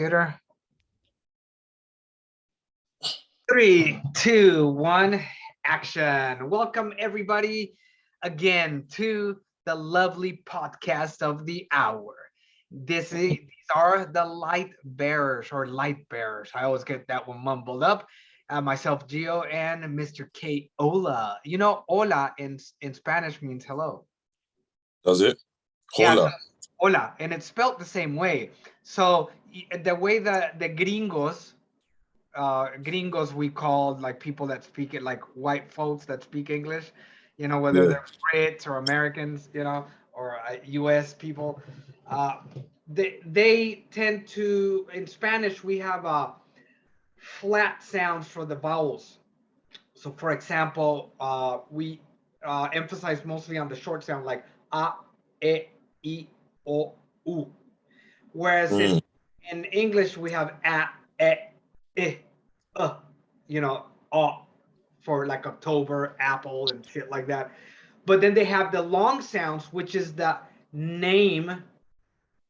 Computer. 3, 2, 1, action. Welcome everybody again to the lovely podcast of the hour. These are the light bearers or light bearers. I always get that one mumbled up. Myself, Gio, and Mr. K. Ola. You know, hola in Spanish means hello. Does it? Yeah, Hola. hola, and it's spelled the same way. So the way that the gringos we call like people that speak it, like white folks that speak English, whether Yeah. they're Brits or Americans, or US people. uh, they tend to, in Spanish we have flat sounds for the vowels. So for example, we emphasize mostly on the short sound, like a, e, I, o, u. Whereas in English we have a, e, I, for like October, apple, and shit like that. But then they have the long sounds, which is the name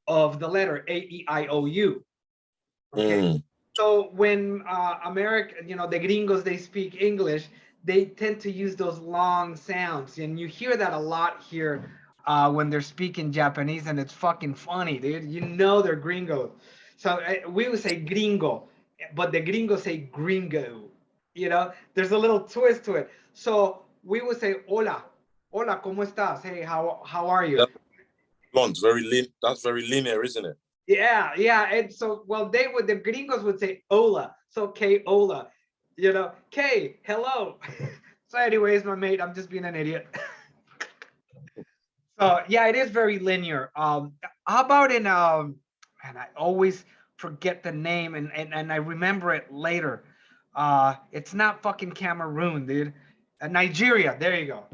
of the letter A, E, I, O, U. Okay. So when America, the gringos, they speak English, they tend to use those long sounds, and you hear that a lot here when they're speaking Japanese, and it's fucking funny, dude. They're gringos. So we would say gringo, but the gringos say gringo. There's a little twist to it. So we would say hola, hola, ¿cómo estás? Hey, how are you? That's blonde, very lean. That's very linear, isn't it? Yeah. And so, well, the gringos would say hola. So K, hola, K, hello. So anyways, my mate, I'm just being an idiot. So yeah, it is very linear. How about and I always forget the name, and I remember it later. It's not fucking Cameroon, dude. Nigeria, there you go.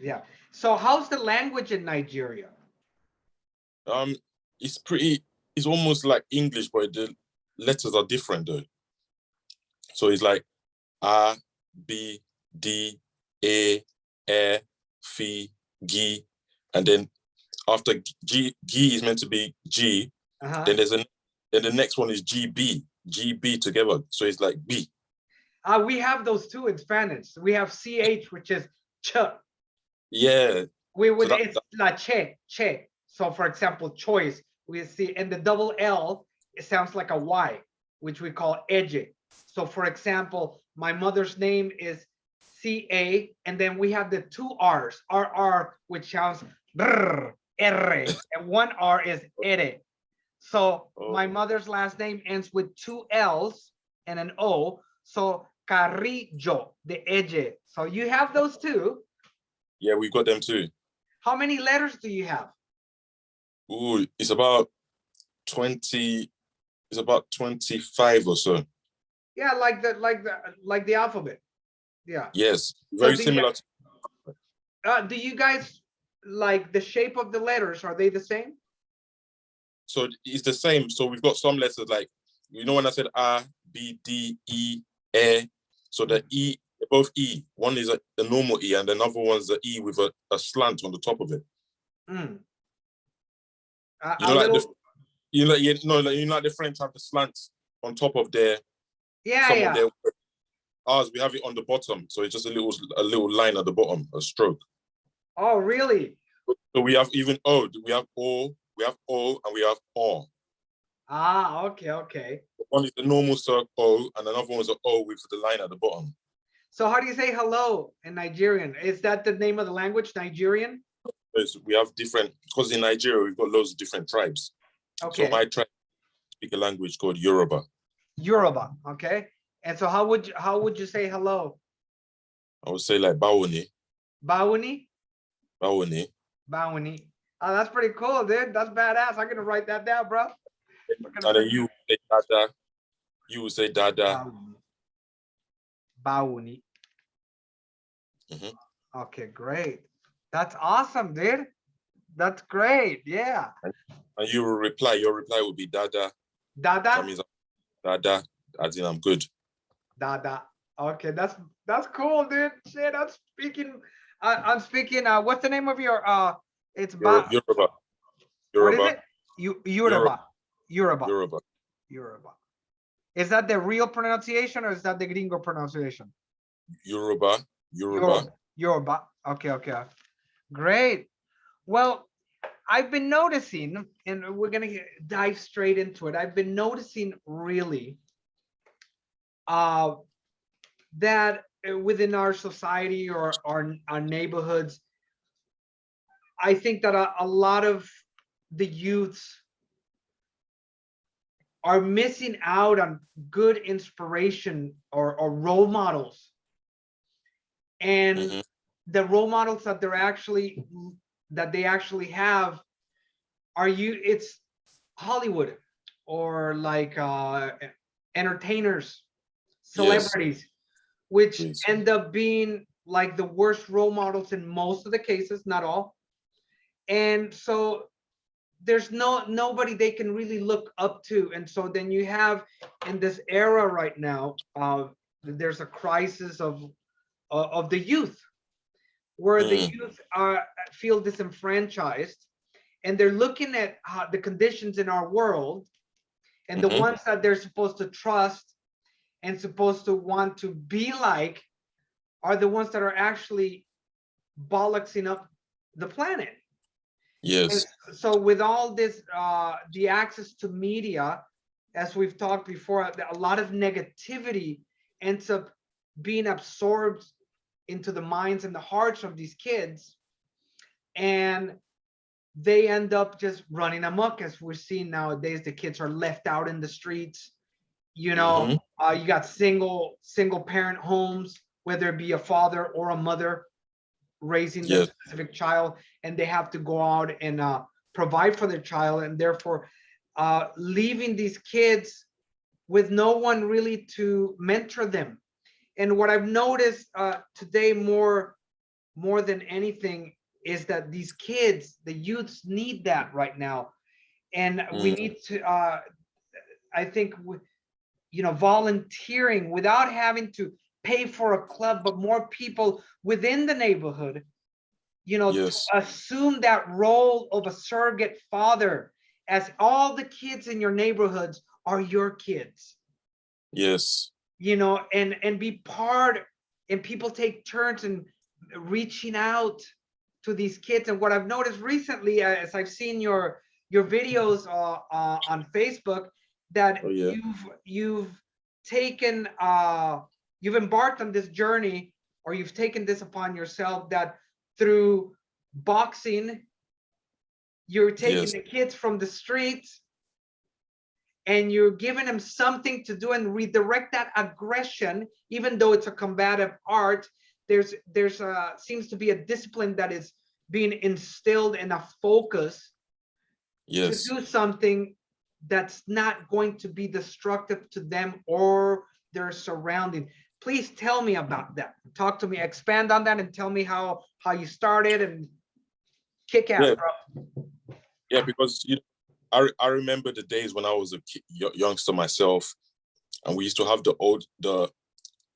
Yeah. So how's the language in Nigeria? It's pretty. It's almost like English, but the letters are different though. So it's like A, B, D, A, E, F, G, and then after G is meant to be G. Then then the next one is GB together. So it's like B. We have those too in Spanish. We have CH, which is ch. Yeah. It's la che. So for example, choice, we see, and the double L, it sounds like a Y, which we call edge. So for example, my mother's name is CA, and then we have the two R's, RR, which sounds R, and one R is ere. So my mother's last name ends with two L's and an O. So Carrillo, the edge. So you have those too. Yeah, we've got them too. How many letters do you have? Ooh, it's about 20. It's about 25 or so. Yeah, like the alphabet. Yeah. Yes, very similar. Do you guys like the shape of the letters? Are they the same? So it's the same. So we've got some letters like, when I said A, B, D, E, E. So the E, both E. One is the normal E, and another one's the E with a slant on the top of it. Like the French have the slant on top of their. Yeah. Of their, ours, we have it on the bottom, so it's just a little line at the bottom, a stroke. Oh, really? So we have even O. We have O. We have O, and we have O. Ah, okay. One is the normal circle O, and another one is an O with the line at the bottom. So how do you say hello in Nigerian? Is that the name of the language, Nigerian? We have different, because in Nigeria we've got loads of different tribes. Okay. So my tribe speak a language called Yoruba. Yoruba, okay. And so how would you say hello? I would say like Bawoni. Bawoni? Bawoni. Bawoni. Oh, that's pretty cool, dude. That's badass. I'm gonna write that down, bro. And then you say Dada. You would say Dada. Bawoni. Okay, great. That's awesome, dude. That's great. Yeah. And you will reply. Your reply would be Dada. Dada? That means Dada, as in I'm good. Dada. Okay, that's cool, dude. Shit, I'm speaking. What's the name of your it's Yoruba. What is it? Yoruba. Yoruba. Is that the real pronunciation or is that the gringo pronunciation? Yoruba. Yoruba. Okay, okay. Great. Well, I've been noticing, and we're gonna dive straight into it. I've been noticing really that within our society or our neighborhoods, I think that a lot of the youths are missing out on good inspiration or role models. And Mm-hmm. the role models that they actually have are it's Hollywood or like entertainers, Yes. celebrities, which Please. end up being like the worst role models in most of the cases, not all. And so there's nobody they can really look up to. And so then you have in this era right now, there's a crisis of the youth, where the youth feel disenfranchised, and they're looking at the conditions in our world, and the Mm-hmm. ones that they're supposed to trust and supposed to want to be like are the ones that are actually bollocksing up the planet. And Yes. so with all this, the access to media, as we've talked before, a lot of negativity ends up being absorbed into the minds and the hearts of these kids, and they end up just running amok. As we're seeing nowadays, the kids are left out in the streets. You know, Mm-hmm. you got single parent homes, whether it be a father or a mother raising that Yes. specific child, and they have to go out and provide for their child, and therefore leaving these kids with no one really to mentor them. And what I've noticed today more than anything is that these kids, the youths, need that right now. And we Mm. need to I think volunteering without having to pay for a club, but more people within the neighborhood, to Yes. assume that role of a surrogate father, as all the kids in your neighborhoods are your kids, Yes. and be part, and people take turns in reaching out to these kids. And what I've noticed recently, as I've seen your videos on Facebook, that Oh yeah. you've taken you've embarked on this journey, or you've taken this upon yourself, that through boxing you're taking Yes. the kids from the streets and you're giving them something to do and redirect that aggression. Even though it's a combative art, there's seems to be a discipline that is being instilled and a focus to Yes. do something that's not going to be destructive to them or their surrounding. Please tell me about that. Talk to me, expand on that, and tell me how you started, and kick ass, Yeah. bro. Yeah. Because I remember the days when I was a youngster myself, and we used to have the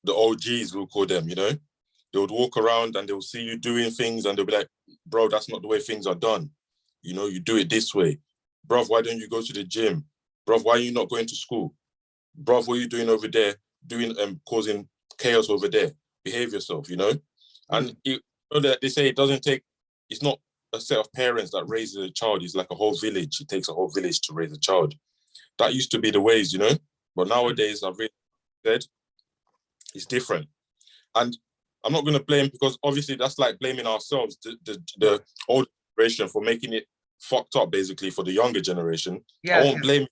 OGs, we'll call them. They would walk around and they will see you doing things, and they'll be like, "Bro, that's not the way things are done. You do it this way. Bro, why don't you go to the gym? Bro, why are you not going to school? Bro, what are you doing over there? Doing causing chaos over there. Behave yourself, And they say it's not a set of parents that raises a child. It's like a whole village. It takes a whole village to raise a child. That used to be the ways, But nowadays, I've really said it's different. And I'm not going to blame, because obviously that's like blaming ourselves, the old generation, for making it fucked up, basically, for the younger generation. I Yes, won't blame.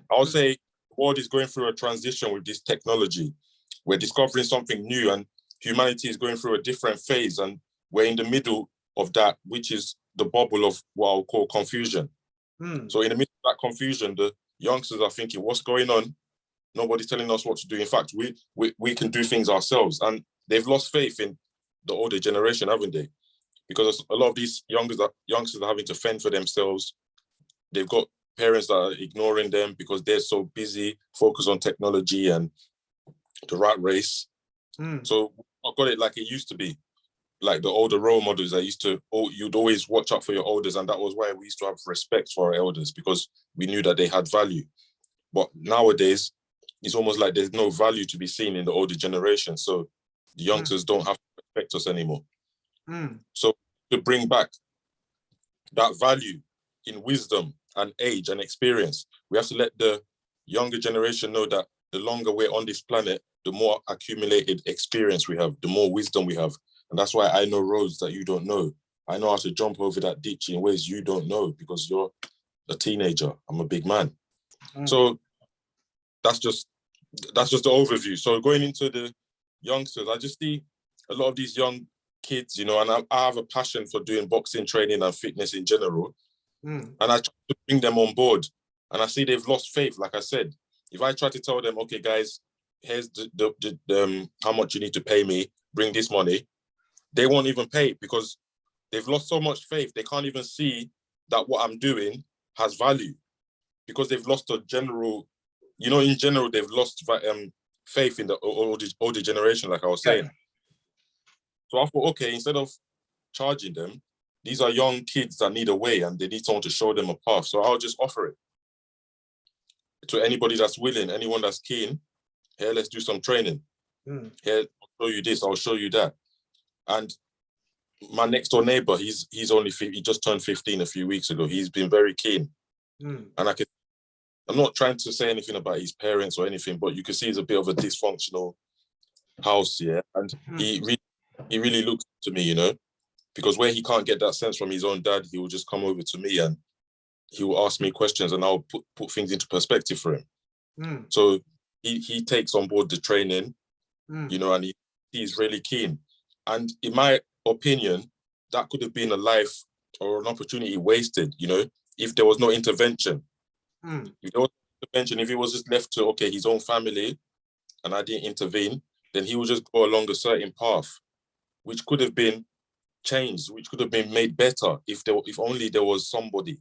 I'll yes. say the world is going through a transition with this technology. We're discovering something new, and humanity is going through a different phase, and we're in the middle of that, which is the bubble of what I'll call confusion. So in the middle of that confusion, the youngsters are thinking, what's going on? Nobody's telling us what to do. In fact, we can do things ourselves. And they've lost faith in the older generation, haven't they? Because a lot of these youngsters are having to fend for themselves. They've got parents that are ignoring them because they're so busy, focused on technology and the rat race. So I got it like it used to be. Like the older role models that you'd always watch out for your elders. And that was why we used to have respect for our elders, because we knew that they had value. But nowadays, it's almost like there's no value to be seen in the older generation. So the youngsters don't have to respect us anymore. So to bring back that value in wisdom and age and experience, we have to let the younger generation know that the longer we're on this planet, the more accumulated experience we have, the more wisdom we have. And that's why I know roads that you don't know. I know how to jump over that ditch in ways you don't know because you're a teenager. I'm a big man. So that's just the overview. So going into the youngsters, I just see a lot of these young kids, and I have a passion for doing boxing training and fitness in general. And I try to bring them on board. And I see they've lost faith. Like I said, if I try to tell them, okay, guys, here's the how much you need to pay me, bring this money, they won't even pay because they've lost so much faith. They can't even see that what I'm doing has value because they've lost a general, in general, they've lost faith in the older generation, like I was saying. So I thought, okay, instead of charging them, these are young kids that need a way and they need someone to show them a path. So I'll just offer it to anybody that's willing, anyone that's keen. Here, let's do some training. Here, I'll show you this, I'll show you that. And my next door neighbor, he just turned 15 a few weeks ago. He's been very keen. And I'm not trying to say anything about his parents or anything, but you can see he's a bit of a dysfunctional house, yeah. And he really looks to me, because where he can't get that sense from his own dad, he will just come over to me and he will ask me questions and I'll put things into perspective for him. So he takes on board the training, and he's really keen. And in my opinion, that could have been a life or an opportunity wasted, if there was no intervention. If there was intervention, if he was just left to, his own family and I didn't intervene, then he would just go along a certain path, which could have been changed, which could have been made better if only there was somebody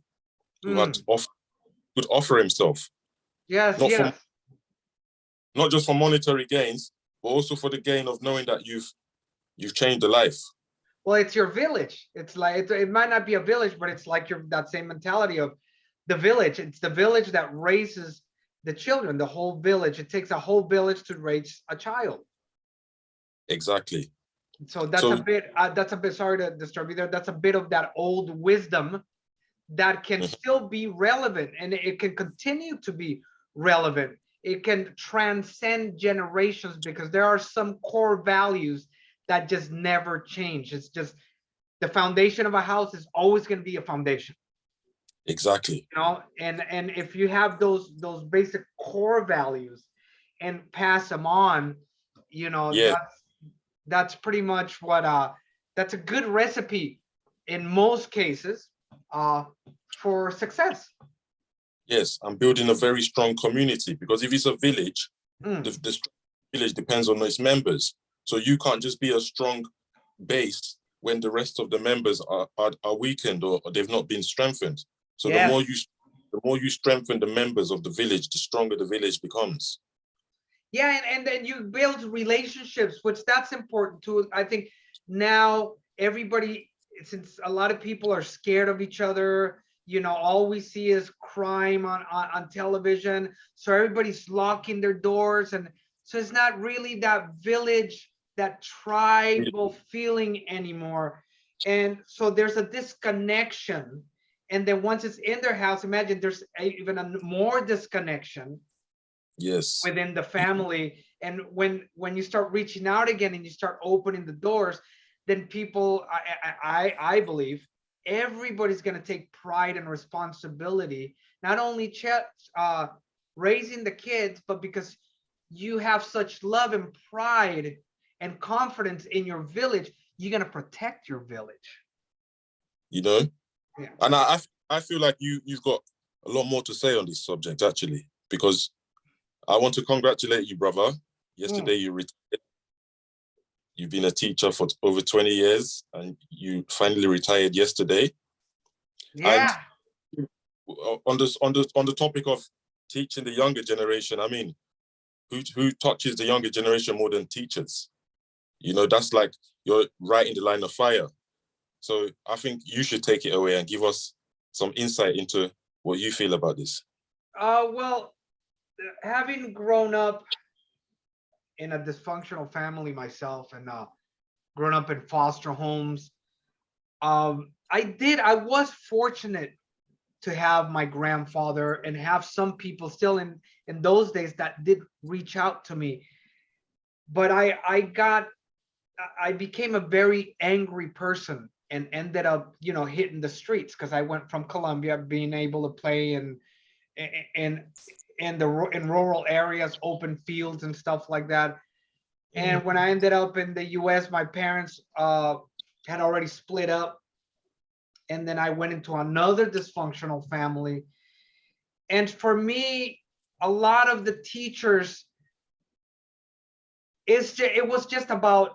who could offer himself. Yes. Not just for monetary gains, but also for the gain of knowing that you've changed a life. Well, it's your village. It's like it might not be a village, but it's like that same mentality of the village. It's the village that raises the children, the whole village. It takes a whole village to raise a child. Exactly. So that's a bit, sorry to disturb you there. That's a bit of that old wisdom that can still be relevant, and it can continue to be relevant. It can transcend generations because there are some core values that just never change. It's just the foundation of a house is always going to be a foundation. Exactly. And if you have those basic core values and pass them on, that's pretty much what that's a good recipe in most cases for success. Yes, I'm building a very strong community because if it's a village, the village depends on its members. So you can't just be a strong base when the rest of the members are weakened or they've not been strengthened. So the more you strengthen the members of the village, the stronger the village becomes. Yeah, and then you build relationships, which that's important too. I think now everybody, since a lot of people are scared of each other, all we see is crime on television. So everybody's locking their doors. And so it's not really that village, that tribal feeling anymore. And so there's a disconnection. And then once it's in their house, imagine there's even a more disconnection within the family. And when you start reaching out again and you start opening the doors, then people, I believe, everybody's going to take pride and responsibility, not only raising the kids, but because you have such love and pride and confidence in your village, you're going to protect your village. And I feel like you've got a lot more to say on this subject, actually, because I want to congratulate you, brother. Yesterday you retired. You've been a teacher for over 20 years and you finally retired yesterday. Yeah. And on the topic of teaching the younger generation, I mean, who touches the younger generation more than teachers? That's like you're right in the line of fire. So I think you should take it away and give us some insight into what you feel about this. Well, having grown up in a dysfunctional family myself, and grown up in foster homes, I was fortunate to have my grandfather and have some people still in those days that did reach out to me. But I became a very angry person and ended up, hitting the streets, because I went from Colombia, being able to play in in rural areas, open fields and stuff like that. And when I ended up in the US, my parents had already split up, and then I went into another dysfunctional family. And for me, a lot of the teachers, it was just about,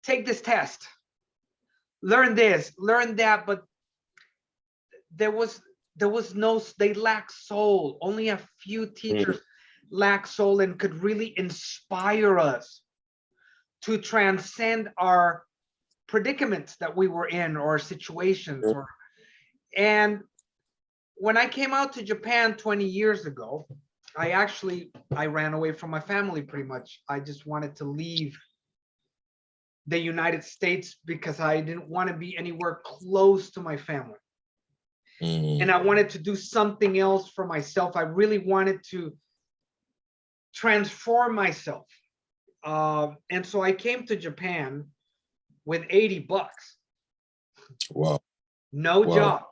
take this test, learn this, learn that. But there was no, they lack soul. Only a few teachers lack soul and could really inspire us to transcend our predicaments that we were in, or situations. And when I came out to Japan 20 years ago, I ran away from my family pretty much. I just wanted to leave the United States because I didn't want to be anywhere close to my family. And I wanted to do something else for myself. I really wanted to transform myself. And so I came to Japan with $80. Wow. No job.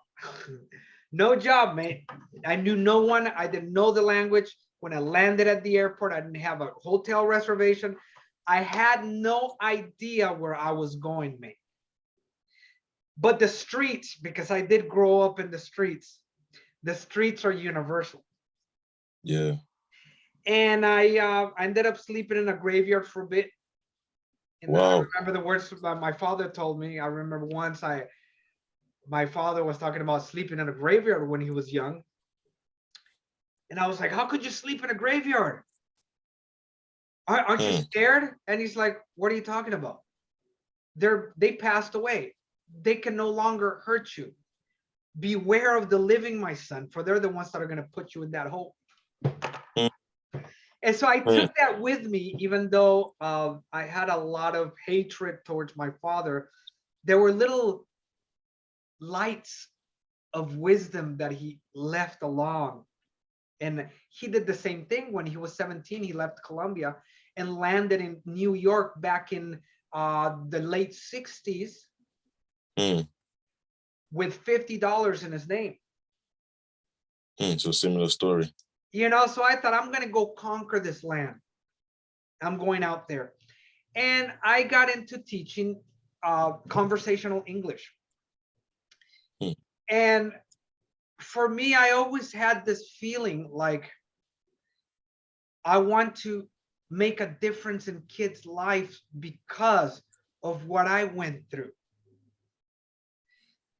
No job, mate. I knew no one. I didn't know the language. When I landed at the airport, I didn't have a hotel reservation. I had no idea where I was going, mate. But the streets, because I did grow up in the streets are universal. Yeah. And I ended up sleeping in a graveyard for a bit. And I remember the words my father told me. I remember once my father was talking about sleeping in a graveyard when he was young. And I was like, how could you sleep in a graveyard? Aren't you scared? And he's like, what are you talking about? They passed away. They can no longer hurt you. Beware of the living, my son, for they're the ones that are going to put you in that hole. And so I took that with me, even though I had a lot of hatred towards my father. There were little lights of wisdom that he left along. And he did the same thing when he was 17. He left Colombia and landed in New York back in the late 60s with $50 in his name. So similar story. So I thought, I'm going to go conquer this land. I'm going out there. And I got into teaching conversational English. And for me, I always had this feeling like I want to make a difference in kids' lives because of what I went through.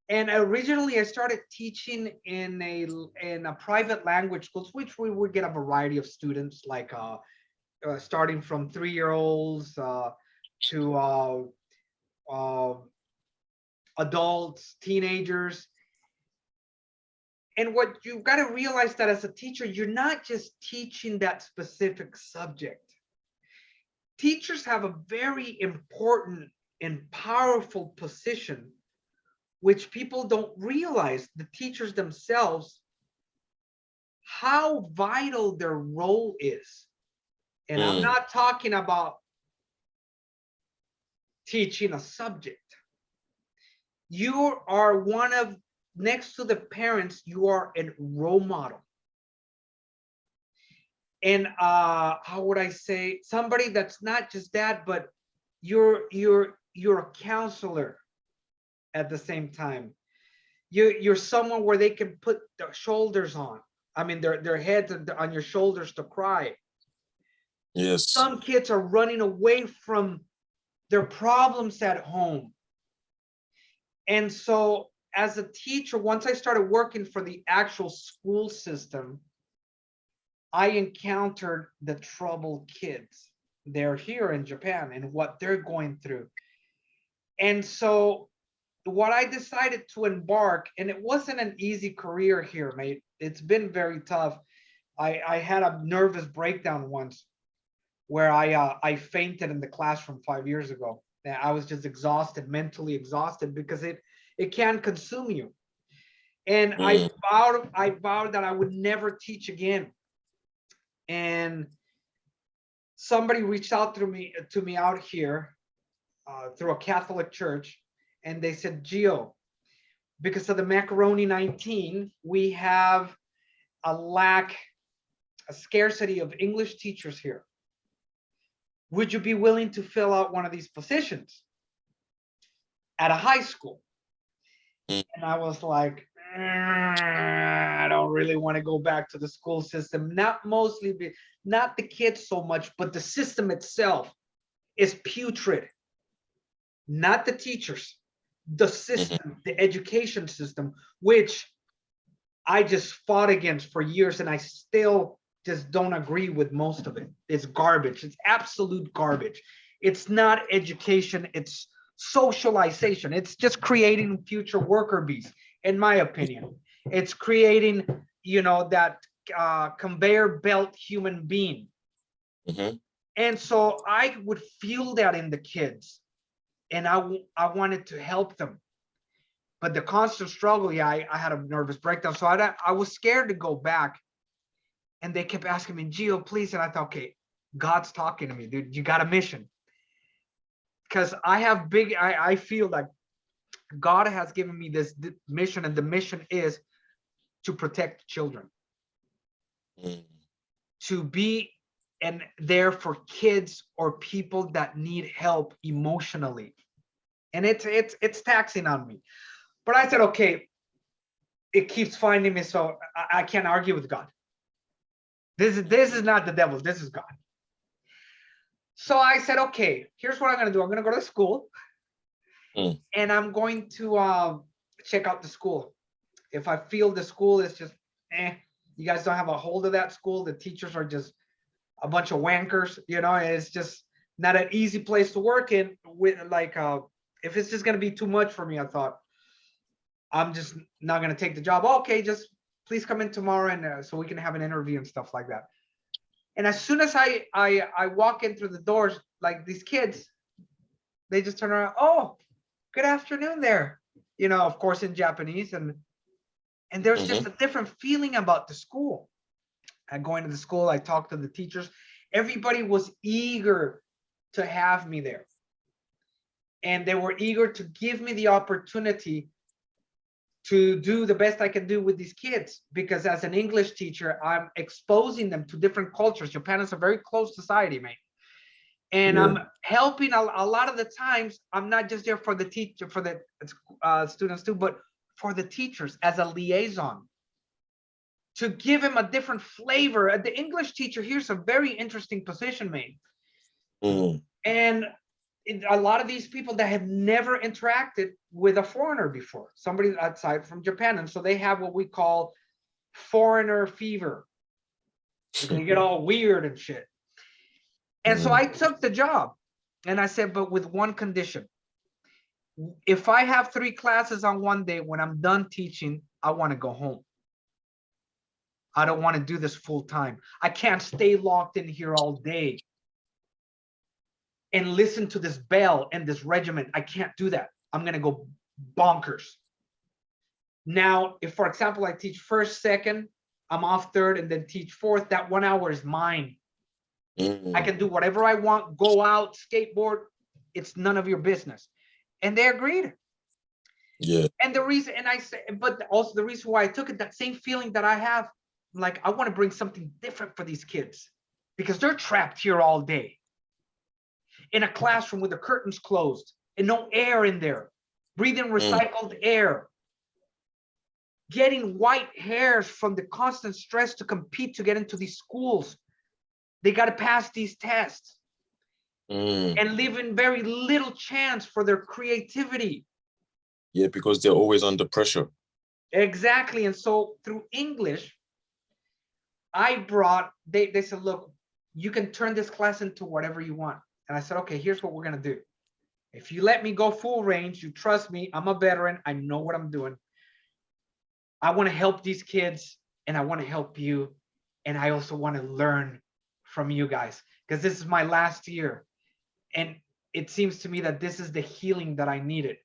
And originally I started teaching in a private language schools, which we would get a variety of students, like starting from 3-year-olds to adults, teenagers. And what you've got to realize, that as a teacher, you're not just teaching that specific subject. Teachers have a very important and powerful position, which people don't realize, the teachers themselves, how vital their role is. And I'm not talking about teaching a subject. You are one of, next to the parents, you are a role model. And how would I say, somebody that's not just that, but you're a counselor at the same time. You're someone where they can put their shoulders on. I mean, their heads on your shoulders to cry. Yes. Some kids are running away from their problems at home. And so as a teacher, once I started working for the actual school system, I encountered the troubled kids. They're here in Japan and what they're going through. And so what I decided to embark, and it wasn't an easy career here, mate. It's been very tough, I had a nervous breakdown once where I fainted in the classroom 5 years ago. I was just exhausted, mentally exhausted, because it can consume you. And Mm. I vowed that I would never teach again. And somebody reached out to me out here through a Catholic church, and they said, Gio, because of the macaroni 19, we have a scarcity of English teachers here. Would you be willing to fill out one of these positions at a high school? Mm. And I was like, I don't really want to go back to the school system. Not the kids so much, but the system itself is putrid. Not the teachers, the Mhm. system, the education system, which I just fought against for years, and I still just don't agree with most of it. It's garbage. It's absolute garbage. It's not education. It's socialization. It's just creating future worker bees, in my opinion. It's creating, that conveyor belt human being. Mhm. And so I would feel that in the kids, and I wanted to help them. But the constant struggle, yeah, I had a nervous breakdown. So I was scared to go back. And they kept asking me, Gio, please. And I thought, okay, God's talking to me, dude. You got a mission. Because I feel like God has given me this mission, and the mission is to protect children, Mm. to be and there for kids or people that need help emotionally. And it's taxing on me. But I said, okay, it keeps finding me, so I can't argue with God. This is not the devil. This is God. So I said, okay, here's what I'm going to do. I'm going to go to school, Mm. and I'm going to check out the school. If I feel the school is just, you guys don't have a hold of that school, the teachers are just a bunch of wankers, it's just not an easy place to work in. With if it's just going to be too much for me, I thought, I'm just not going to take the job. Okay, just please come in tomorrow, and so we can have an interview and stuff like that. And as soon as I walk in through the doors, like these kids, they just turn around. Oh, good afternoon there. Of course in Japanese, and there's just Mhm. a different feeling about the school. I go into the school, I talk to the teachers. Everybody was eager to have me there. And they were eager to give me the opportunity to do the best I can do with these kids, because as an English teacher, I'm exposing them to different cultures. Japan is a very closed society, mate. And Yeah. I'm helping a lot of the times. I'm not just there for the teacher, for the students too, but for the teachers as a liaison, to give him a different flavor. The English teacher here's a very interesting position, mate. Mm. And a lot of these people that have never interacted with a foreigner before, somebody outside from Japan, and so they have what we call foreigner fever. They get all weird and shit. And so Mm. I took the job, and I said, but with one condition. If I have 3 classes on one day, when I'm done teaching, I want to go home. I don't want to do this full time. I can't stay locked in here all day and listen to this bell and this regiment. I can't do that. I'm going to go bonkers. Now, if, for example, I teach first, second, I'm off third, and then teach fourth, that 1 hour is mine. I Mm. can do whatever I want, go out, skateboard. It's none of your business. And they agreed. Yeah. And the reason, and I say, but also the reason why I took it, that same feeling that I have, like, I want to bring something different for these kids, because they're trapped here all day in a classroom with the curtains closed and no air in there, breathing Mm. recycled air, getting white hairs from the constant stress to compete to get into these schools. They got to pass these tests, Mm. and leaving very little chance for their creativity. Yeah, because they're always under pressure. Exactly. And so through English, they said, look, you can turn this class into whatever you want. And I said, okay, here's what we're going to do. If you let me go full range, you trust me, I'm a veteran, I know what I'm doing. I want to help these kids, and I want to help you. And I also want to learn from you guys because this is my last year. And it seems to me that this is the healing that I needed.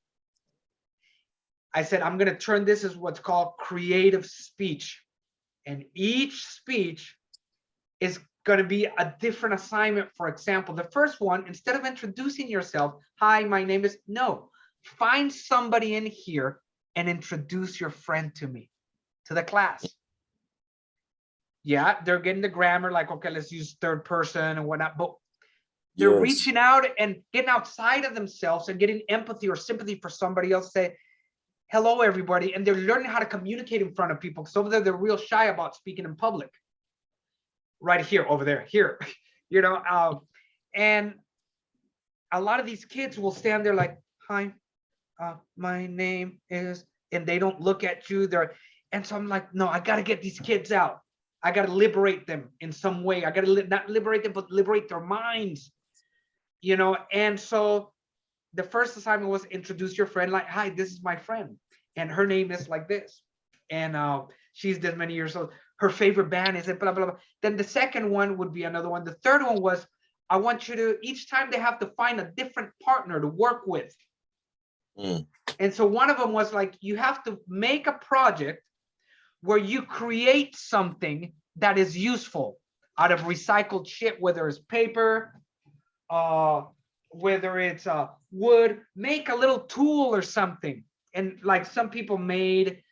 I said, I'm going to turn this as what's called creative speech. And each speech is going to be a different assignment. For example, the first one, instead of introducing yourself, hi, my name is, no, find somebody in here and introduce your friend to me, to the class. Yeah, they're getting the grammar, like, okay, let's use third person and whatnot, but they're reaching out and getting outside of themselves and getting empathy or sympathy for somebody else. Say, hello, everybody. And they're learning how to communicate in front of people. So over there, they're real shy about speaking in public. Right here, over there, here, and a lot of these kids will stand there like, hi, my name is, and they don't look at you. And so I'm like, no, I got to get these kids out. I got to liberate them in some way. I got to not liberate them, but liberate their minds, And so the first assignment was introduce your friend, like, hi, this is my friend. And her name is like this. And she's this many years old. Her favorite band is it, blah, blah, blah. Then the second one would be another one. The third one was, I want you to, each time they have to find a different partner to work with. And so one of them was like, you have to make a project where you create something that is useful out of recycled shit, whether it's paper, whether it's wood, make a little tool or something. And like some people made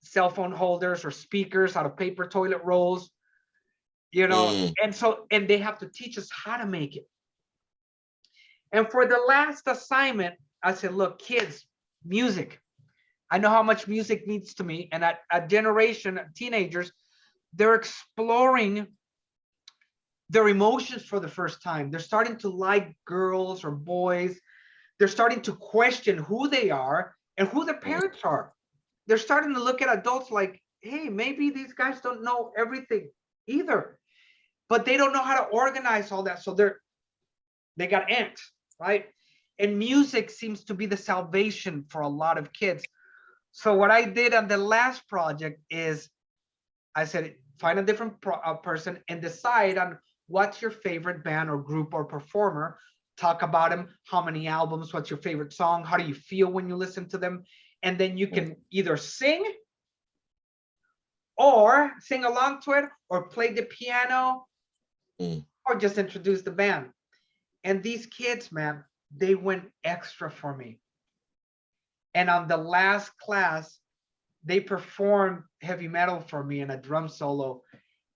cell phone holders or speakers out of paper toilet rolls, and they have to teach us how to make it. And for the last assignment, I said, look, kids, music. I know how much music means to me. And a generation of teenagers, they're exploring their emotions for the first time. They're starting to like girls or boys. They're starting to question who they are and who their parents are. They're starting to look at adults like, hey, maybe these guys don't know everything either, but they don't know how to organize all that. So they got angst, right? And music seems to be the salvation for a lot of kids. So what I did on the last project is I said, find a different person and decide on what's your favorite band or group or performer. Talk about them, how many albums, what's your favorite song, how do you feel when you listen to them? And then you can either sing or sing along to it or play the piano or just introduce the band. And these kids, man, they went extra for me. And on the last class, they performed heavy metal for me in a drum solo.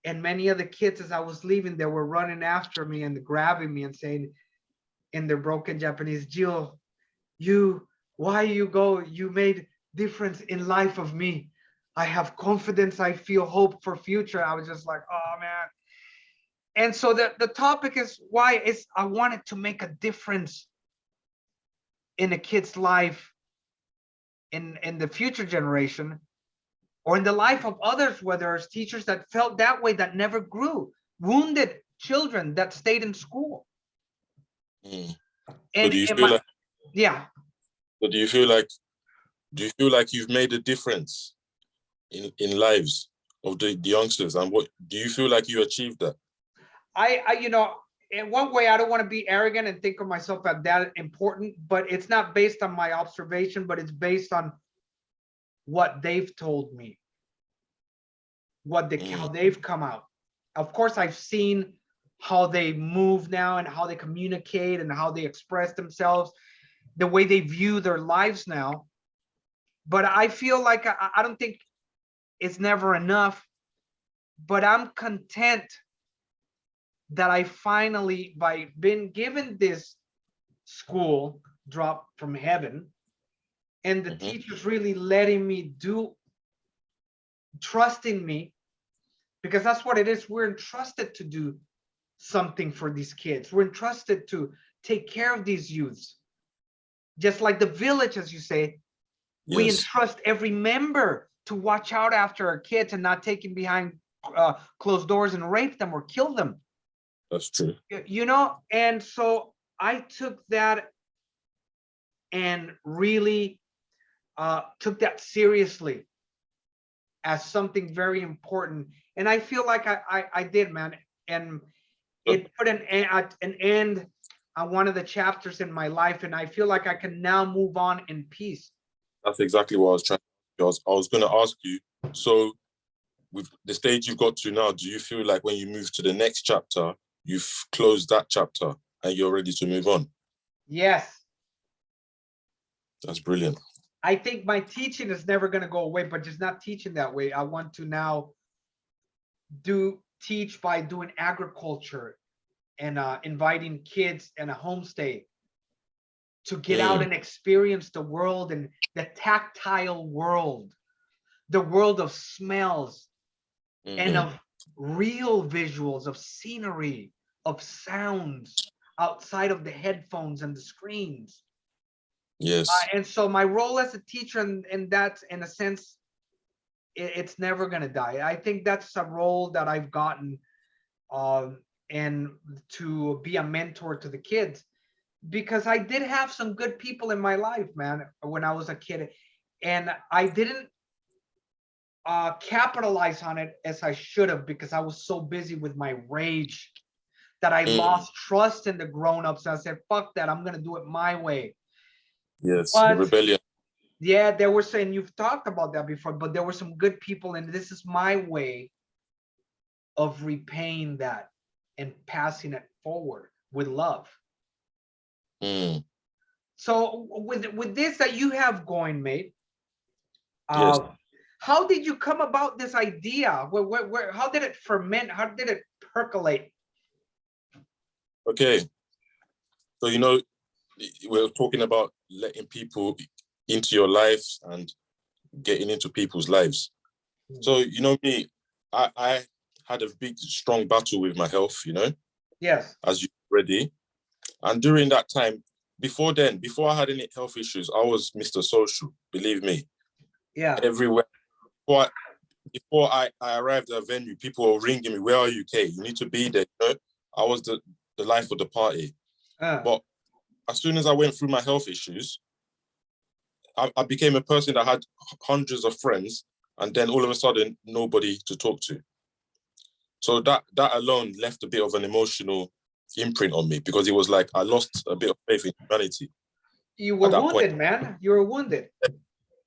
And many of the kids, as I was leaving, they were running after me and grabbing me and saying in their broken Japanese, Jill, why you go? You made difference in life of me. I have confidence. I feel hope for future. I was just like, oh, man. And so the topic is why is I wanted to make a difference in a kid's life in the future generation or in the life of others, whether it's teachers that felt that way that never grew, wounded children that stayed in school. And so do you feel like, yeah. So do you feel like you've made a difference in lives of the youngsters? And what do you feel like you achieved that? I in one way, I don't want to be arrogant and think of myself as that important, but it's not based on my observation, but it's based on what they've told me, how they've come out. Of course, I've seen how they move now and how they communicate and how they express themselves, the way they view their lives now. But I feel like I don't think it's never enough, but I'm content that I finally, by being given this school drop from heaven, and the teachers really letting me trusting me, because that's what it is. We're entrusted to do something for these kids. We're entrusted to take care of these youths. Just like the village, as you say, we entrust every member to watch out after our kids and not take them behind closed doors and rape them or kill them. That's true. And so I took that and really took that seriously. as something very important. And I feel like I did, man. And it put an end on one of the chapters in my life. And I feel like I can now move on in peace. That's exactly what I was trying. I was going to ask you. So, with the stage you've got to now, do you feel like when you move to the next chapter, you've closed that chapter and you're ready to move on? Yes. That's brilliant. I think my teaching is never going to go away, but just not teaching that way. I want to now teach by doing agriculture and inviting kids and a homestay to get out and experience the world and the tactile world, the world of smells and of real visuals, of scenery, of sounds outside of the headphones and the screens. Yes. And so my role as a teacher, and that's in a sense, it's never going to die. I think that's a role that I've gotten, and to be a mentor to the kids, because I did have some good people in my life, man, when I was a kid, and I didn't capitalize on it as I should have, because I was so busy with my rage that I lost trust in the grown-ups. I said, fuck that, I'm going to do it my way. Yes, But the rebellion. yeah, there were saying, you've talked about that before, but there were some good people, and this is my way of repaying that and passing it forward with love. So with this that you have going, mate, Yes. how did you come about this idea? Where how did it ferment? How did it percolate? Okay. So, you know, we're talking about letting people into your lives and getting into people's lives. So, you know me, I had a big, strong battle with my health, you know, Yes. as you already. And during that time, before I had any health issues, I was Mr. Social, believe me. Yeah. Everywhere. Before I arrived at a venue, people were ringing me, where are you, Kay? You need to be there. You know? I was the life of the party. But as soon as I went through my health issues, I became a person that had hundreds of friends, and then all of a sudden, nobody to talk to. So that alone left a bit of an emotional imprint on me, because it was like I lost a bit of faith in humanity. You were wounded, man. You were wounded.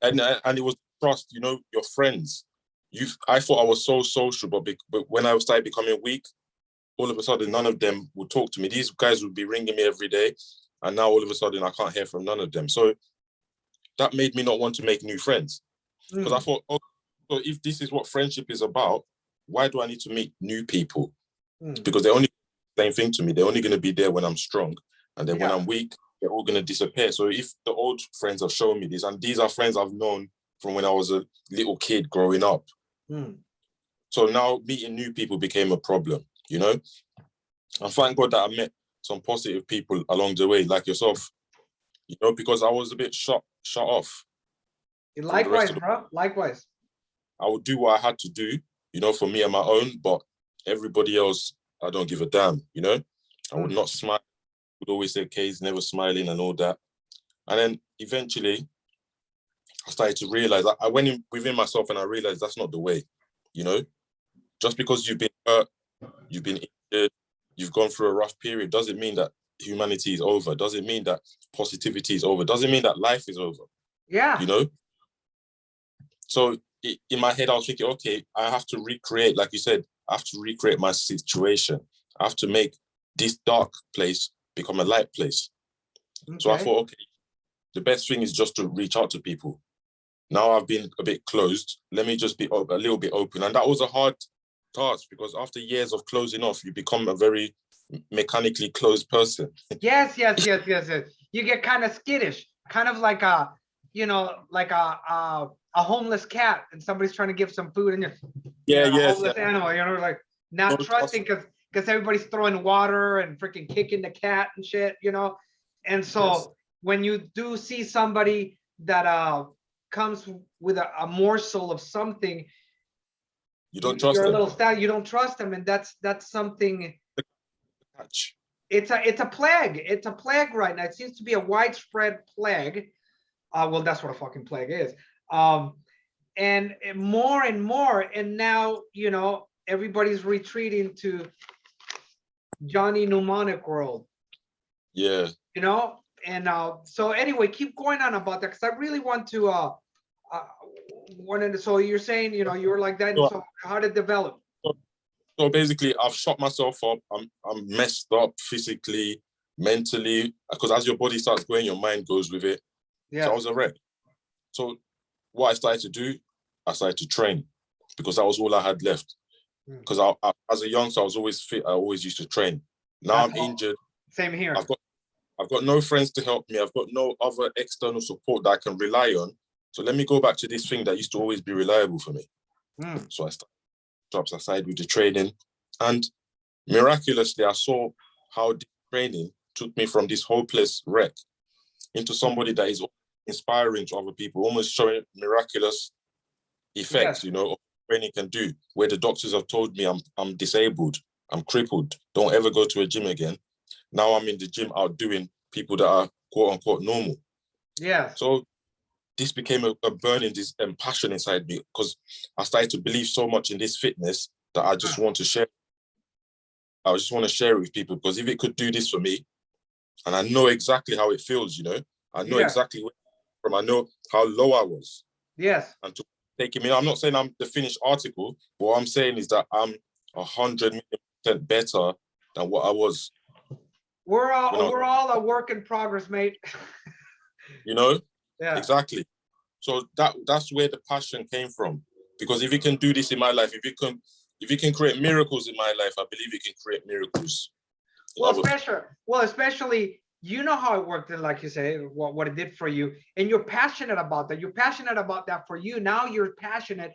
And it was trust, you know, your friends. I thought I was so social, but when I started becoming weak, all of a sudden, none of them would talk to me. These guys would be ringing me every day, and now all of a sudden, I can't hear from none of them. So that made me not want to make new friends, because I thought, oh, so if this is what friendship is about, why do I need to meet new people? Because they're only the same thing to me. They're only going to be there when I'm strong, and then when I'm weak, they're all going to disappear. So if the old friends have shown me this, and these are friends I've known from when I was a little kid growing up, so now meeting new people became a problem, you know? And thank God that I met some positive people along the way, like yourself, you know, because I was a bit shut off. Likewise, bro. Likewise. I would do what I had to do, you know, for me and my own, but everybody else, I don't give a damn, you know? I would not smile. I would always say, Kay's never smiling and all that. And then eventually, I started to realize, I went in within myself and I realized that's not the way, you know? Just because you've been hurt, you've been injured, you've gone through a rough period, doesn't mean that humanity is over. Doesn't mean that positivity is over. Doesn't mean that life is over. Yeah. You know? So in my head, I was thinking, okay, I have to recreate, like you said, I have to recreate my situation. I have to make this dark place become a light place. Okay. So I thought, okay, the best thing is just to reach out to people. Now I've been a bit closed. Let me just be a little bit open. And that was a hard task, because after years of closing off, you become a very mechanically closed person. Yes. You get kind of skittish, kind of like a, you know, like a homeless cat, and somebody's trying to give some food, and you're a homeless animal, you know, like not trusting because everybody's throwing water and freaking kicking the cat and shit, you know. And so when you do see somebody that comes with a morsel of something, you don't trust you're them. A little sad. You don't trust them, and that's something. It's a plague. It's a plague right now. It seems to be a widespread plague. Well, that's what a fucking plague is. and more, and now, you know, everybody's retreating to Johnny Mnemonic world, Yeah. you know. And so anyway, keep going on about that, because I really want to uh wanted to, so you're saying, you know, you were like that, and So, so how did it develop? so basically, I've shot myself up. I'm messed up physically, mentally, because as your body starts going, your mind goes with it. So I Yes. was a wreck. So what I started to do, I started to train, because that was all I had left. Because as a youngster, I was always fit. I always used to train. Now That's I'm all. injured. Same here. I've got no friends to help me. I've got no other external support that I can rely on. So let me go back to this thing that used to always be reliable for me. So I started jobs aside with the training, and miraculously, I saw how the training took me from this hopeless wreck into somebody that is inspiring to other people, almost showing miraculous effects, Yes. you know, of what training can do. Where the doctors have told me I'm disabled, I'm crippled, don't ever go to a gym again. Now I'm in the gym outdoing people that are quote unquote normal. Yes. So this became a burning passion inside me, because I started to believe so much in this fitness that I just want to share. I just want to share it with people, because if it could do this for me, and I know exactly how it feels, you know, I know Yes. exactly where from, I know how low I was. Yes. And to take me, I'm not saying I'm the finished article, but what I'm saying is that I'm 100% better than what I was. We're all a work in progress, mate. You know, Yeah. exactly. So that's where the passion came from. Because if you can do this in my life, if you can create miracles in my life, I believe you can create miracles. Especially, you know how it worked, and like you say, what it did for you, and you're passionate about that. You're passionate about that for you. Now you're passionate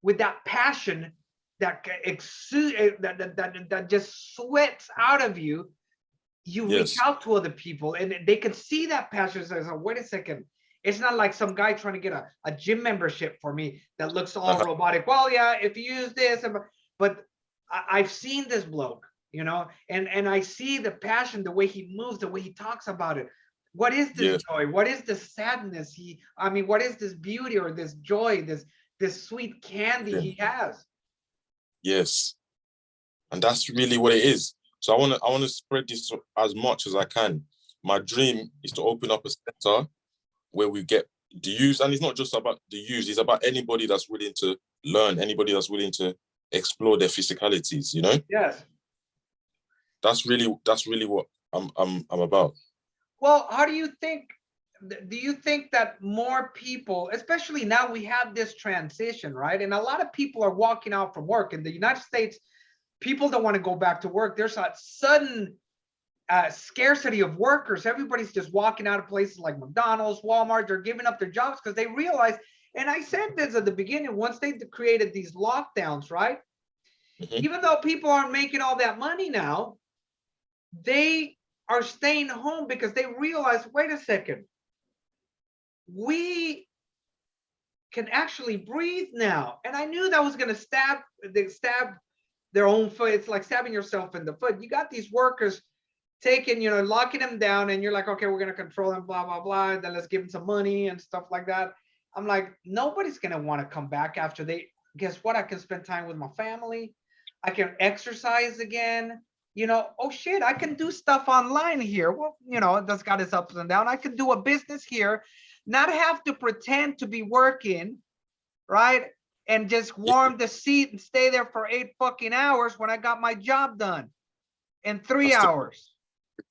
with that passion that exude that just sweats out of you. You reach Yes. out to other people, and they can see that passion. So, wait a second. It's not like some guy trying to get a gym membership for me that looks all robotic. Well, yeah, if you use this, but I've seen this bloke, you know, and I see the passion, the way he moves, the way he talks about it. What is this joy? What is this sadness? What is this beauty or this joy, this sweet candy he has? Yes. And that's really what it is. So I want to spread this as much as I can. My dream is to open up a center where we get the youth, and it's not just about the youth, it's about anybody that's willing to learn, anybody that's willing to explore their physicalities, you know? Yes. That's really what I'm about. Well, how do you think? Do you think that more people, especially now we have this transition, right? And a lot of people are walking out from work in the United States. People don't want to go back to work. There's a sudden scarcity of workers. Everybody's just walking out of places like McDonald's, Walmart. They're giving up their jobs because they realize, and I said this at the beginning, once they created these lockdowns, right? Even though people aren't making all that money now, they are staying home because they realize, wait a second, we can actually breathe now. And I knew that was going to stab their own foot. It's like stabbing yourself in the foot. You got these workers taking, locking them down, and you're like, okay, we're going to control them, blah, blah, blah. Then let's give them some money and stuff like that. I'm like, nobody's going to want to come back after guess what? I can spend time with my family. I can exercise again. Oh shit, I can do stuff online here. Well, that's got its ups and downs. I can do a business here, not have to pretend to be working, right? And just warm the seat and stay there for 8 fucking hours when I got my job done in 3 hours.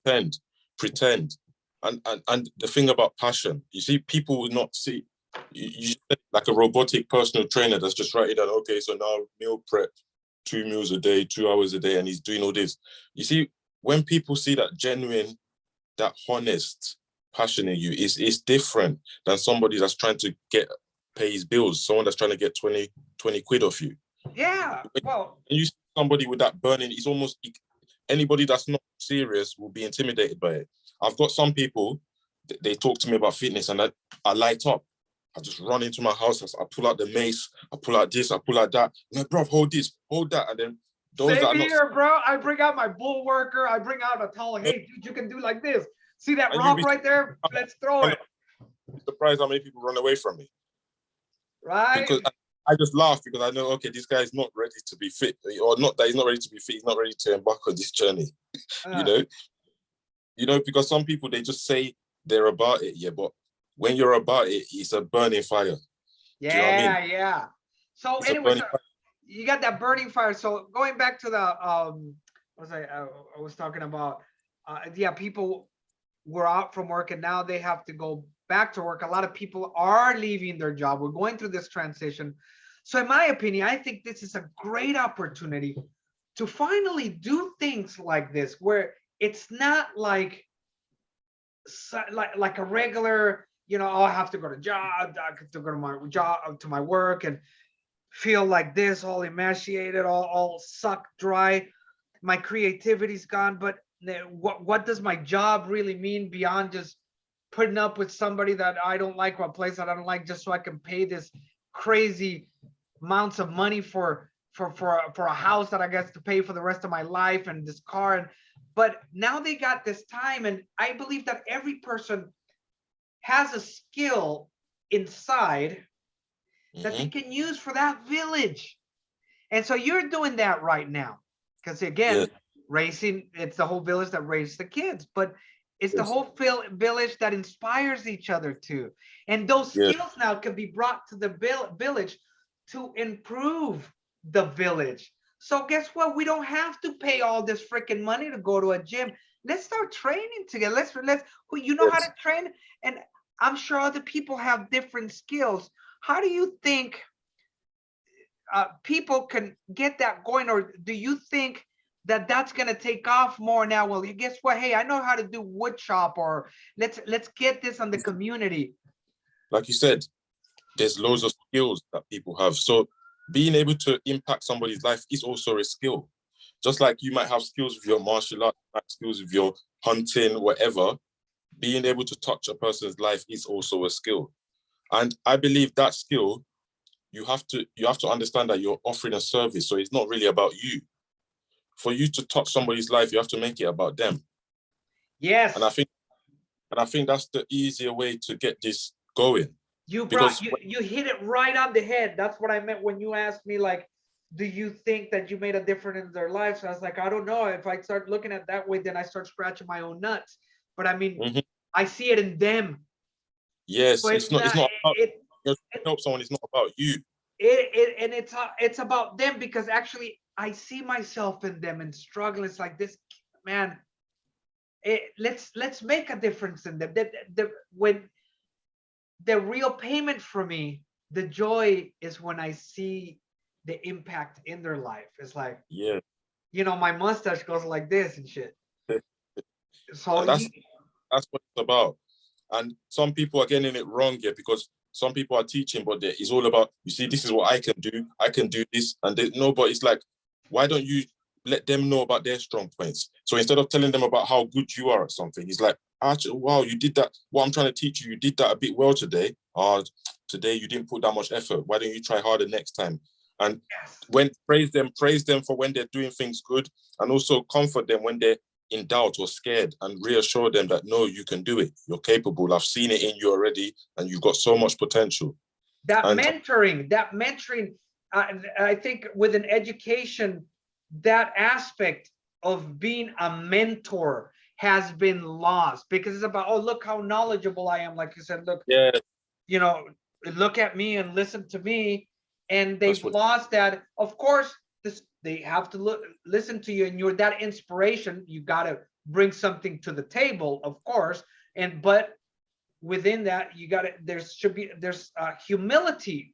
Pretend. And the thing about passion, you see, people will not see you like a robotic personal trainer that's just writing down, okay, so now meal prep, 2 meals a day, 2 hours a day, and he's doing all this. You see, when people see that genuine, that honest passion in you, it's different than somebody that's trying to pay his bills, someone that's trying to get 20 quid off you. Yeah, well. And you see somebody with that burning, it's almost, anybody that's not serious will be intimidated by it. I've got some people, they talk to me about fitness, and I light up. I just run into my house, I pull out the mace, I pull out this, I pull out that. I'm like, bro, hold this, hold that. And then those Same that are here, not, bro. I bring out my bull worker. I bring out a tall, hey, dude, you can do like this. See that rock right there? Let's throw it. I'm surprised how many people run away from me. right? because I just laugh because I know, okay, this guy is not ready to be fit, or not that he's not ready to be fit, he's not ready to embark on this journey. you Uh, know, because some people, they just say they're about it, yeah, but when you're about it, it's a burning fire. Do you know what I mean? yeah. So It's a anyway, burning so fire. you got that burning fire. So going back to the what was I was talking about, yeah, people were out from work and now they have to go back to work. A lot of people are leaving their job. We're going through this transition. So in my opinion, I think this is a great opportunity to finally do things like this, where it's not like like a regular, oh, I have to go to job, I have to go to my job, to my work, and feel like this, all emaciated, all sucked dry. My creativity's gone. But what does my job really mean beyond just putting up with somebody that I don't like, or a place that I don't like, just so I can pay this crazy amounts of money for a house that I guess to pay for the rest of my life, and this car. But now they got this time, and I believe that every person has a skill inside that they can use for that village. And so you're doing that right now, because Yeah. again, racing, it's the whole village that raised the kids, but it's the Yes. whole village that inspires each other too. And those Yeah. skills now can be brought to the village to improve the village. So guess what? We don't have to pay all this freaking money to go to a gym. Let's start training together. Let's you know how Yes. to train, and I'm sure other people have different skills. How do you think people can get that going, or do you think that that's going to take off more now? Well, you guess what? Hey, I know how to do wood shop, or let's get this on the community. Like you said, there's loads of skills that people have. So being able to impact somebody's life is also a skill. Just like you might have skills with your martial arts, skills with your hunting, whatever, being able to touch a person's life is also a skill. And I believe that skill, you have to understand that you're offering a service. So it's not really about you. For you to touch somebody's life, you have to make it about them. Yes. And I think that's the easier way to get this going. You Because you hit it right on the head. That's what I meant when you asked me, like, do you think that you made a difference in their lives? I was like, I don't know. If I start looking at that way, then I start scratching my own nuts. But I mean, I see it in them. So yes, it's it's not not about it, you help someone, it's not about you. and it's about them, because actually I see myself in them and struggle. It's like this, man. Let's make a difference in them. When the real payment for me, the joy is when I see the impact in their life. It's like, Yeah. my mustache goes like this and shit. So And that's what it's about. And some people are getting it wrong here, because some people are teaching, but it's all about, you see, this is what I can do this. And no, but it's like, why don't you let them know about their strong points? So instead of telling them about how good you are at something, it's like, actually, wow, you did that. What I'm trying to teach you, you did that a bit well today. Today you didn't put that much effort. Why don't you try harder next time? And when praise them for when they're doing things good, and also comfort them when they're in doubt or scared, and reassure them that, no, you can do it. You're capable. I've seen it in you already, and you've got so much potential. That And mentoring, I think with an education, that aspect of being a mentor has been lost, because it's about, oh, look how knowledgeable I am. Like you said, look, yeah, look at me and listen to me. And that's they've what. lost that. Of course, they have to listen to you, and you're that inspiration. You got to bring something to the table, of course. But within that, you got to, there's humility.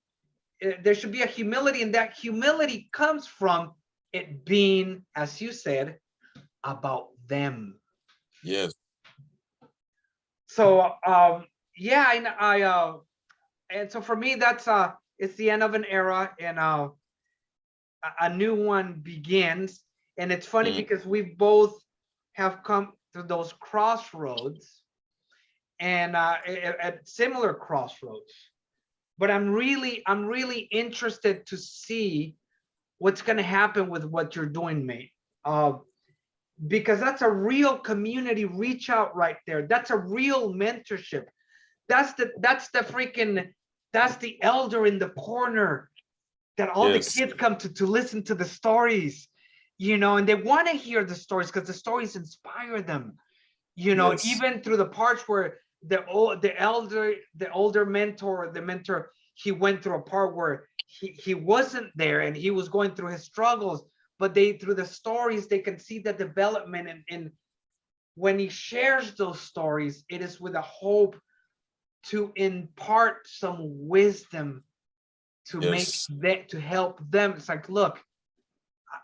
There should be a humility, and that humility comes from it being, as you said, about them. Yes. So yeah, and so for me, that's it's the end of an era, and a new one begins. And it's funny because we both have come to those crossroads, and at similar crossroads. But I'm really interested to see what's going to happen with what you're doing, mate. Because that's a real community reach out right there. That's a real mentorship. That's the freaking That's the elder in the corner that all the Yes. kids come to listen to the stories, you know, and they want to hear the stories because the stories inspire them, you know, Yes. even through the parts where the older mentor, the mentor, he went through a part where he wasn't there and he was going through his struggles, but they, through the stories, they can see the development, and when he shares those stories, it is with a hope to impart some wisdom to make Yes. that, to help them. It's like, look,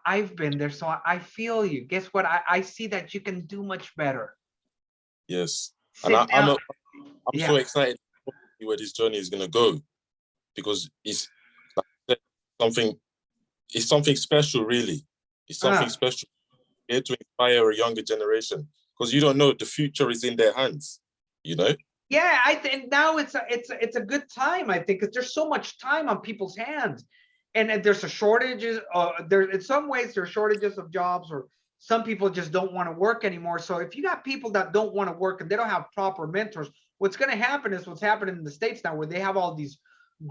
I've been there, so I feel you. Guess what? I see that you can do much better. Yes. And Sit down. I'm so Yeah. excited to see where this journey is gonna go, because it's like I said, something. It's something special, really. It's something Uh, special here to inspire a younger generation, because you don't know, the future is in their hands. You know. yeah, I think now it's a good time. I think because there's so much time on people's hands, and there's a shortages. There, in some ways, there are shortages of jobs, or some people just don't want to work anymore. So if you got people that don't want to work and they don't have proper mentors, what's going to happen is what's happening in the States now, where they have all these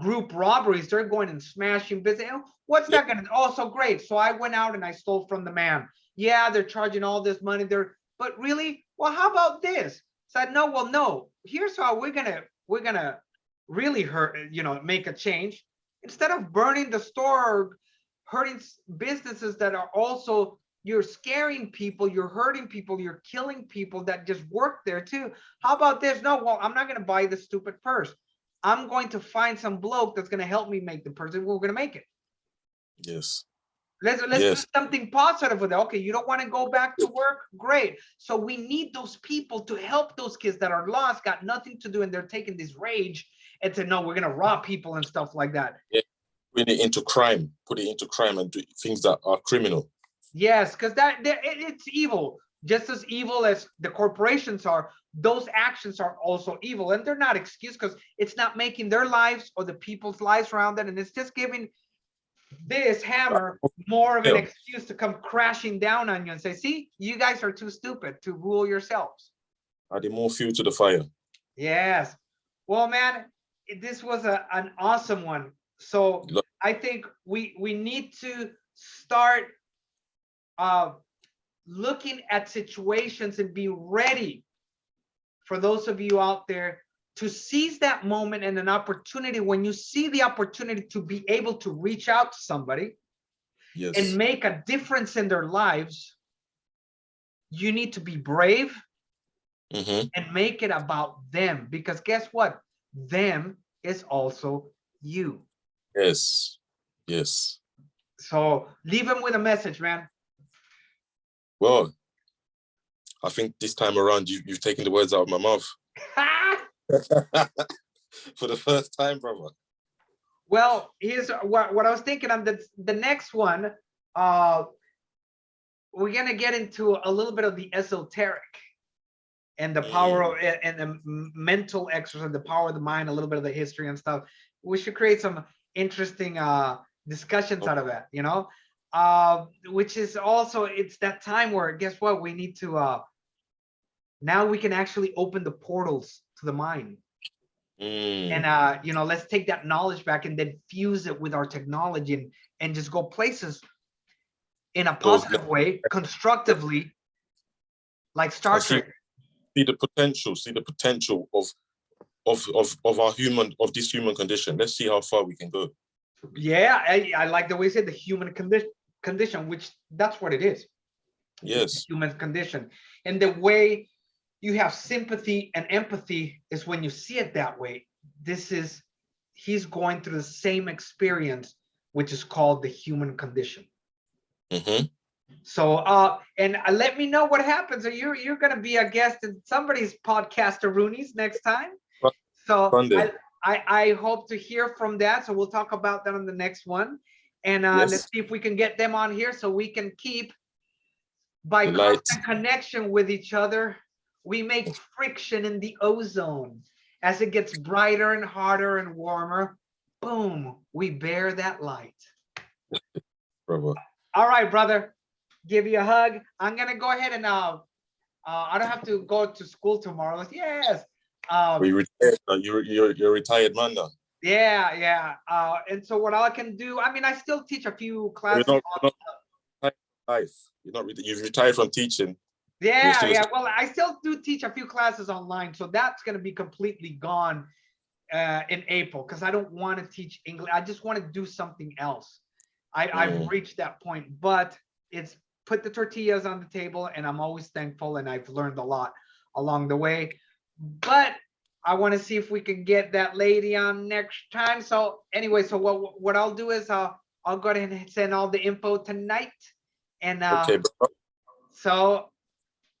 group robberies. They're going and smashing business. What's Yeah. that going to? Oh, so great. So I went out and I stole from the man. Yeah, they're charging all this money. But really, well, how about this? Said no. Well, no. Here's how we're gonna really hurt. You know, make a change. Instead of burning the store or hurting businesses that are also, you're scaring people, you're hurting people, you're killing people that just work there too. How about this? No, well, I'm not gonna buy the stupid purse. I'm going to find some bloke that's gonna help me make the purse, and we're gonna make it. Yes. Let's do Yes. something positive with it. Okay, you don't want to go back to work? Great. So we need those people to help those kids that are lost, got nothing to do, and they're taking this rage and say, no, we're gonna rob people and stuff like that. Yeah. Put it into crime. Put it into crime and do things that are criminal. Yes, because it's evil. Just as evil as the corporations are, those actions are also evil. And they're not excused because it's not making their lives or the people's lives around it. And it's just giving this hammer more of an Yeah. excuse to come crashing down on you and say, see, you guys are too stupid to rule yourselves. Adding more fuel to the fire. Yes. Well, man, this was an awesome one. So Look, I think we need to start uh, looking at situations and be ready for those of you out there to seize that moment and an opportunity. When you see the opportunity to be able to reach out to somebody and yes. make a difference in their lives, you need to be brave Mm-hmm. and make it about them, because guess what? Them is also you. Yes. Yes. So leave them with a message, man. Well, I think this time around you've taken the words out of my mouth. For the first time, brother. Well, here's what I was thinking on the next one. We're gonna get into a little bit of the esoteric and the power of and the mental exercise, the power of the mind, a little bit of the history and stuff. We should create some interesting discussions out of that, you know. Which is also, it's that time where, guess what, we need to now we can actually open the portals to the mind. And you know, let's take that knowledge back and then fuse it with our technology, and just go places in a Those, positive way, constructively, like Star and Trek. see the potential of our human, of this human condition. Let's see how far we can go. Yeah, I like the way you said the human condition, which that's what it is. Yes. Human condition. And the way you have sympathy and empathy is when you see it that way. This is, he's going through the same experience, which is called the human condition. Mm-hmm. So and let me know what happens. Or you're gonna be a guest in somebody's podcast, Rooney's, next time. So Sunday. I hope to hear from that. So we'll talk about that on the next one. And Yes. let's see if we can get them on here so we can keep, by The light. constant connection with each other, we make friction in the ozone. As it gets brighter and hotter and warmer, boom, we bear that light. Brother. All right, brother. Give you a hug. I'm gonna go ahead and I don't have to go to school tomorrow. Yes. Well, you retired. You're a retired man now. Yeah. And so what I can do, I mean, I still teach a few You're classes. not retired from life. You've retired from teaching. Yeah. Well, I still do teach a few classes online, so that's going to be completely gone in April because I don't want to teach English. I just want to do something else. I've reached that point, but it's put the tortillas on the table, and I'm always thankful, and I've learned a lot along the way. But I want to see if we can get that lady on next time. So anyway, so what I'll do is I'll go ahead and send all the info tonight, and Okay, bro. so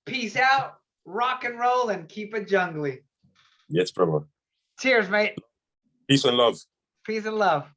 peace out, rock and roll, and keep it jungly. Yes, brother. Cheers, mate. Peace and love. Peace and love.